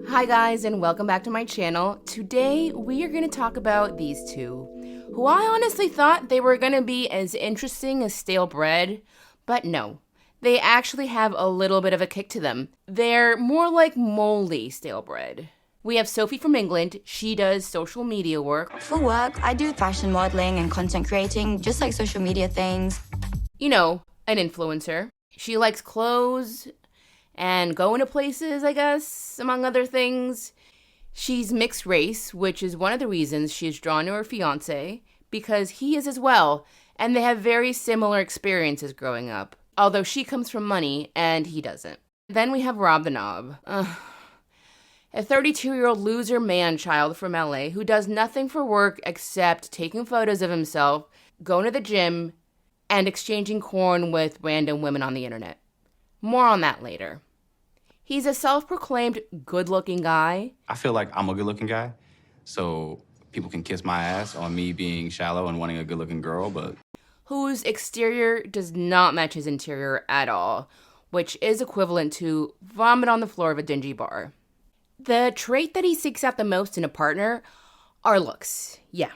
Hi guys, and welcome back to my channel. Today we are going to talk about these two, who I honestly thought they were going to be as interesting as stale bread, but no. They actually have a little bit of a kick to them. They're more like moldy stale bread. We have Sophie from England. She does social media work. For work, I do fashion modeling and content creating, just like social media things. You know, an influencer. She likes clothes and going to places, I guess, among other things. She's mixed race, which is one of the reasons she's drawn to her fiance, because he is as well, and they have very similar experiences growing up, although she comes from money and he doesn't. Then we have Rob the Knob. A 32-year-old loser man-child from LA who does nothing for work except taking photos of himself, going to the gym, and exchanging corn with random women on the internet. More on that later. He's a self-proclaimed good-looking guy. I feel like I'm a good-looking guy, so people can kiss my ass on me being shallow and wanting a good-looking girl, but... whose exterior does not match his interior at all, which is equivalent to vomit on the floor of a dingy bar. The trait that he seeks out the most in a partner are looks. Yeah.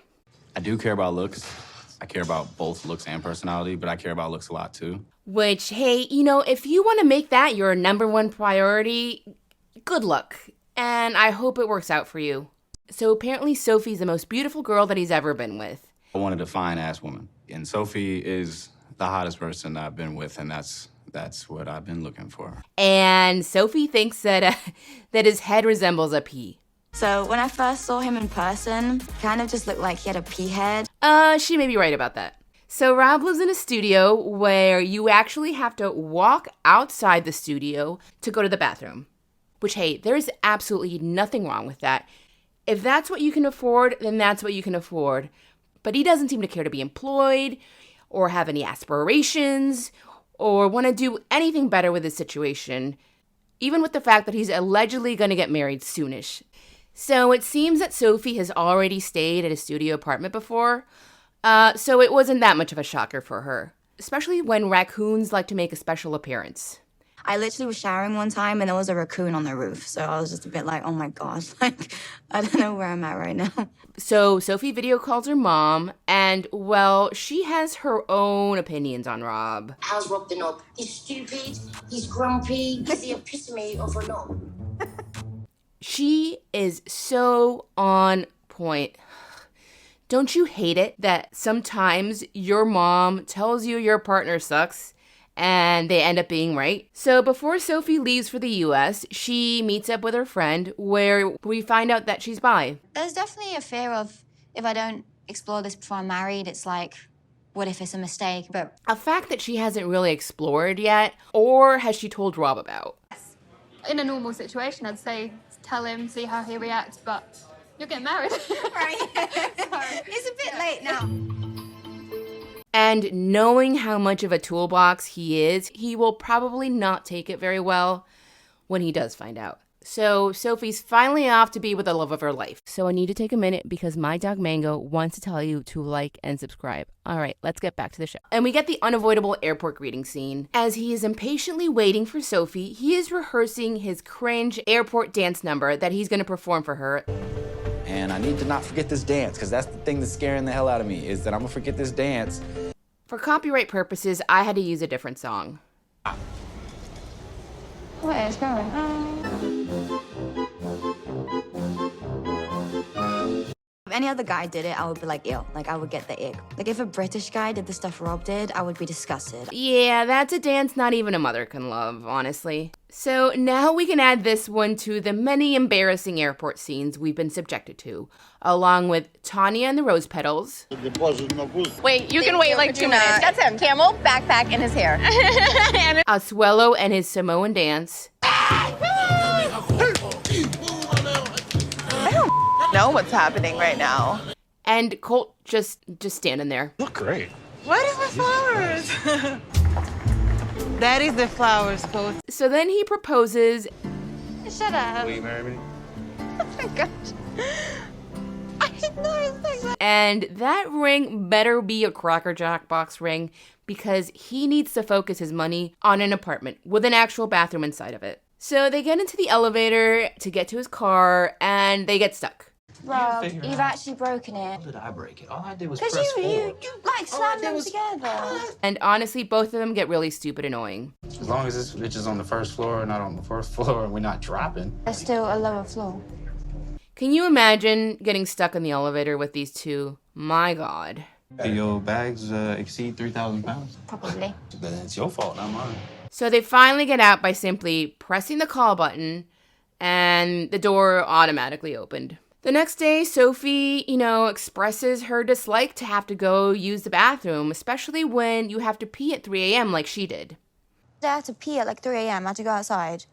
I do care about looks. I care about both looks and personality, but I care about looks a lot, too. Which, hey, you know, if you want to make that your number one priority, good luck. And I hope it works out for you. So apparently Sophie's the most beautiful girl that he's ever been with. I wanted a fine-ass woman, and Sophie is the hottest person I've been with, and that's what I've been looking for. And Sophie thinks that that his head resembles a pea. So when I first saw him in person, kind of just looked like he had a pea head. She may be right about that. So Rob lives in a studio where you actually have to walk outside the studio to go to the bathroom. Which, hey, there's absolutely nothing wrong with that. If that's what you can afford, then that's what you can afford. But he doesn't seem to care to be employed, or have any aspirations, or want to do anything better with his situation, even with the fact that he's allegedly going to get married soonish. So it seems that Sophie has already stayed at a studio apartment before, so it wasn't that much of a shocker for her, especially when raccoons like to make a special appearance. I literally was showering one time and there was a raccoon on the roof. So I was just a bit like, oh my God, like, I don't know where I'm at right now. So Sophie video calls her mom, and, well, she has her own opinions on Rob. How's Rob the Knob? He's stupid, he's grumpy, he's the epitome of a knob. She is so on point. Don't you hate it that sometimes your mom tells you your partner sucks and they end up being right? So before Sophie leaves for the US, she meets up with her friend where we find out that she's bi. There's definitely a fear of, if I don't explore this before I'm married, it's like, what if it's a mistake? But A fact that she hasn't really explored yet, or has she told Rob about? In a normal situation, I'd say tell him, see how he reacts, but you're getting married. right. It's a bit late now. And knowing how much of a toolbox he is, he will probably not take it very well when he does find out. So Sophie's finally off to be with the love of her life. So I need to take a minute because my dog Mango wants to tell you to like and subscribe. All right, let's get back to the show. And we get the unavoidable airport greeting scene. As he is impatiently waiting for Sophie, he is rehearsing his cringe airport dance number that he's going to perform for her. And I need to not forget this dance, because that's the thing that's scaring the hell out of me, is that I'm gonna forget this dance. For copyright purposes, I had to use a different song. What is going on? If any other guy did it, I would be like, ew. Like, I would get the ick. Like, if a British guy did the stuff Rob did, I would be disgusted. Yeah, that's a dance not even a mother can love, honestly. So now we can add this one to the many embarrassing airport scenes we've been subjected to, along with Tanya and the Rose Petals. Wait, you can wait like 2 minutes. That's him. Camel, backpack, and his hair. Asuelo and his Samoan dance. Know what's happening right now. And Colt just standing there. Look great. What is the flowers? That is the flowers, Coach. So then he proposes. Shut up. Will you marry me? Oh my gosh. I didn't know it was like that. And that ring better be a Cracker Jack box ring because he needs to focus his money on an apartment with an actual bathroom inside of it. So they get into the elevator to get to his car, and they get stuck. Rob, you've actually broken it. How did I break it? All I did was Because press you forward. like slammed them together. And honestly, both of them get really stupid annoying. As long as this bitch is on the first floor, not on the first floor, and we're not dropping. There's still a lower floor. Can you imagine getting stuck in the elevator with these two? My God. Do your bags exceed 3,000 pounds? Probably. Then it's your fault, not mine. So they finally get out by simply pressing the call button, and the door automatically opened. The next day, Sophie, expresses her dislike to have to go use the bathroom, especially when you have to pee at 3 a.m. like she did. I had to pee at like 3 a.m. I had to go outside.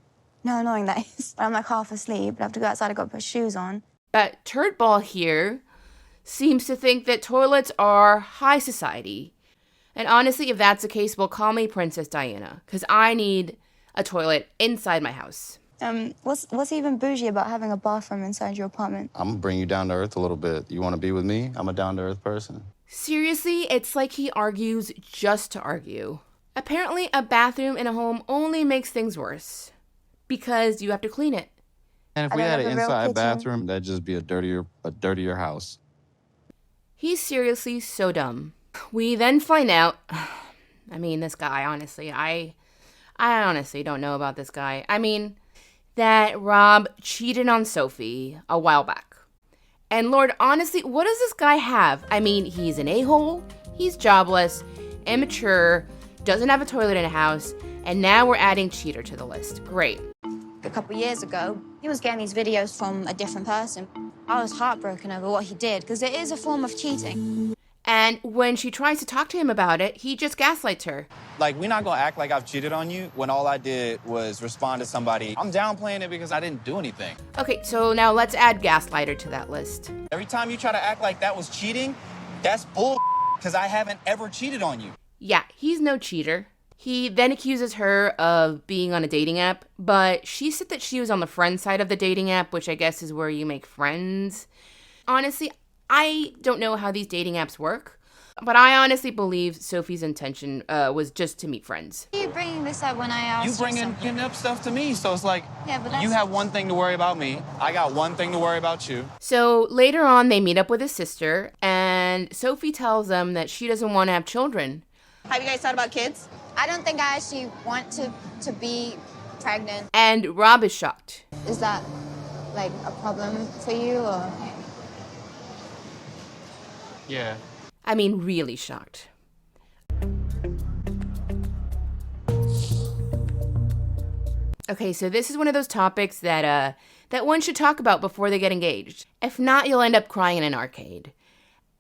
No, annoying that is. I'm like half asleep. I have to go outside. I got to put shoes on. But Turtball here seems to think that toilets are high society. And honestly, if that's the case, well, call me Princess Diana, because I need a toilet inside my house. What's even bougie about having a bathroom inside your apartment? I'm gonna bring you down to earth a little bit. You wanna be with me? I'm a down to earth person. Seriously, it's like he argues just to argue. Apparently, a bathroom in a home only makes things worse because you have to clean it. And if I we don't had an have a real inside kitchen. bathroom, that'd just be a dirtier house. He's seriously so dumb. We then find out, this guy, honestly, I honestly don't know about this guy. That Rob cheated on Sophie a while back. And Lord, honestly, what does this guy have? He's an a-hole, he's jobless, immature, doesn't have a toilet in a house, and now we're adding cheater to the list. Great. A couple years ago, he was getting these videos from a different person. I was heartbroken over what he did because it is a form of cheating. And when she tries to talk to him about it, he just gaslights her. Like, we're not gonna act like I've cheated on you when all I did was respond to somebody. I'm downplaying it because I didn't do anything. Okay, so now let's add gaslighter to that list. Every time you try to act like that was cheating, that's bull, because I haven't ever cheated on you. Yeah, he's no cheater. He then accuses her of being on a dating app, but she said that she was on the friend side of the dating app, which I guess is where you make friends. Honestly, I don't know how these dating apps work, but I honestly believe Sophie's intention was just to meet friends. Are you bringing this up when I asked You bringing something? up stuff to me, so it's like, Yeah, but that's... you have one thing to worry about me, I got one thing to worry about you. So later on, they meet up with his sister, and Sophie tells them that she doesn't want to have children. Have you guys thought about kids? I don't think I actually want to be pregnant. And Rob is shocked. Is that, like, a problem for you, or...? Yeah. Really shocked. Okay, so this is one of those topics that one should talk about before they get engaged. If not, you'll end up crying in an arcade.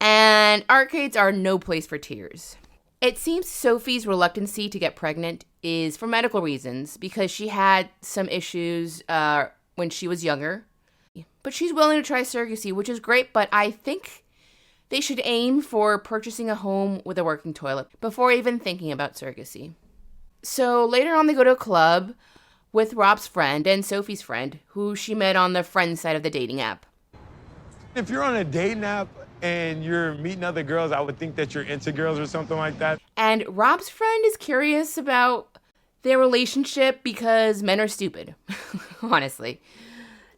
And arcades are no place for tears. It seems Sophie's reluctancy to get pregnant is for medical reasons because she had some issues when she was younger. But she's willing to try surrogacy, which is great, but I think they should aim for purchasing a home with a working toilet before even thinking about surrogacy. So later on, they go to a club with Rob's friend and Sophie's friend, who she met on the friend side of the dating app. If you're on a dating app and you're meeting other girls, I would think that you're into girls or something like that. And Rob's friend is curious about their relationship because men are stupid, honestly.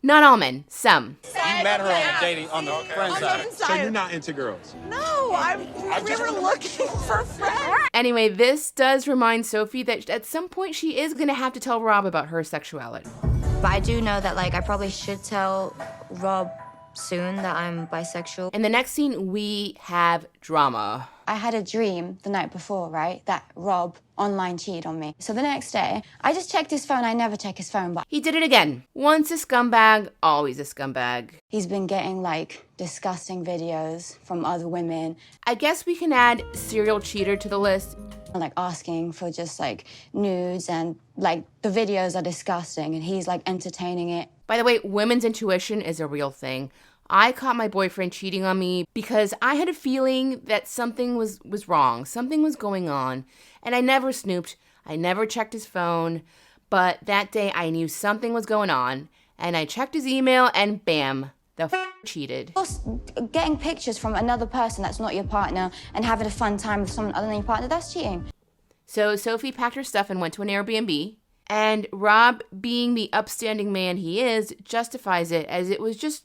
Not all men, some. You met her on the friend side. So you're not into girls? No, we were looking for friends. Anyway, this does remind Sophie that at some point she is going to have to tell Rob about her sexuality. But I do know that, like, I probably should tell Rob soon that I'm bisexual. In the next scene, we have drama. I had a dream the night before, right, that Rob online cheated on me. So the next day, I just checked his phone. I never check his phone, but He did it again. Once a scumbag, always a scumbag. he's been getting, like, disgusting videos from other women, I guess we can add serial cheater to the list. like, asking for just, like, nudes, and, like, the videos are disgusting, and he's, like, entertaining it. By the way, women's intuition is a real thing. I caught my boyfriend cheating on me because I had a feeling that something was wrong. Something was going on. And I never snooped. I never checked his phone. But that day I knew something was going on. And I checked his email and bam, cheated. Just getting pictures from another person that's not your partner and having a fun time with someone other than your partner, that's cheating. So Sophie packed her stuff and went to an Airbnb. And Rob, being the upstanding man he is, justifies it as it was just,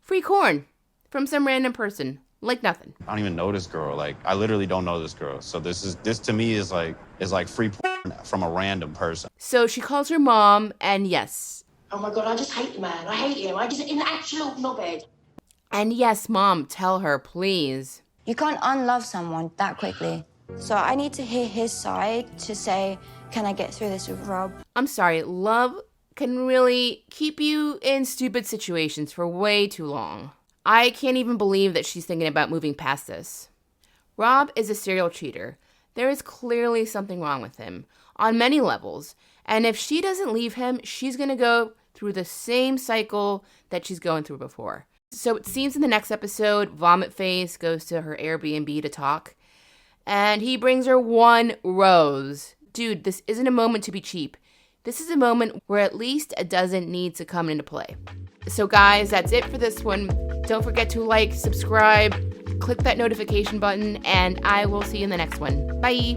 free corn from some random person. Like nothing. I don't even know this girl. Like, I literally don't know this girl. So this to me is like free porn from a random person. So she calls her mom, and yes. Oh my God, I just hate the man. I hate him. I just, in the actual knobhead. And yes, Mom, tell her, please. You can't unlove someone that quickly. So I need to hear his side to say, can I get through this with Rob? I'm sorry, love can really keep you in stupid situations for way too long. I can't even believe that she's thinking about moving past this. Rob is a serial cheater. There is clearly something wrong with him on many levels. And if she doesn't leave him, she's going to go through the same cycle that she's going through before. So it seems in the next episode, Vomit Face goes to her Airbnb to talk. And he brings her one rose. Dude, this isn't a moment to be cheap. This is a moment where at least a dozen needs to come into play. So guys, that's it for this one. Don't forget to like, subscribe, click that notification button, and I will see you in the next one. Bye!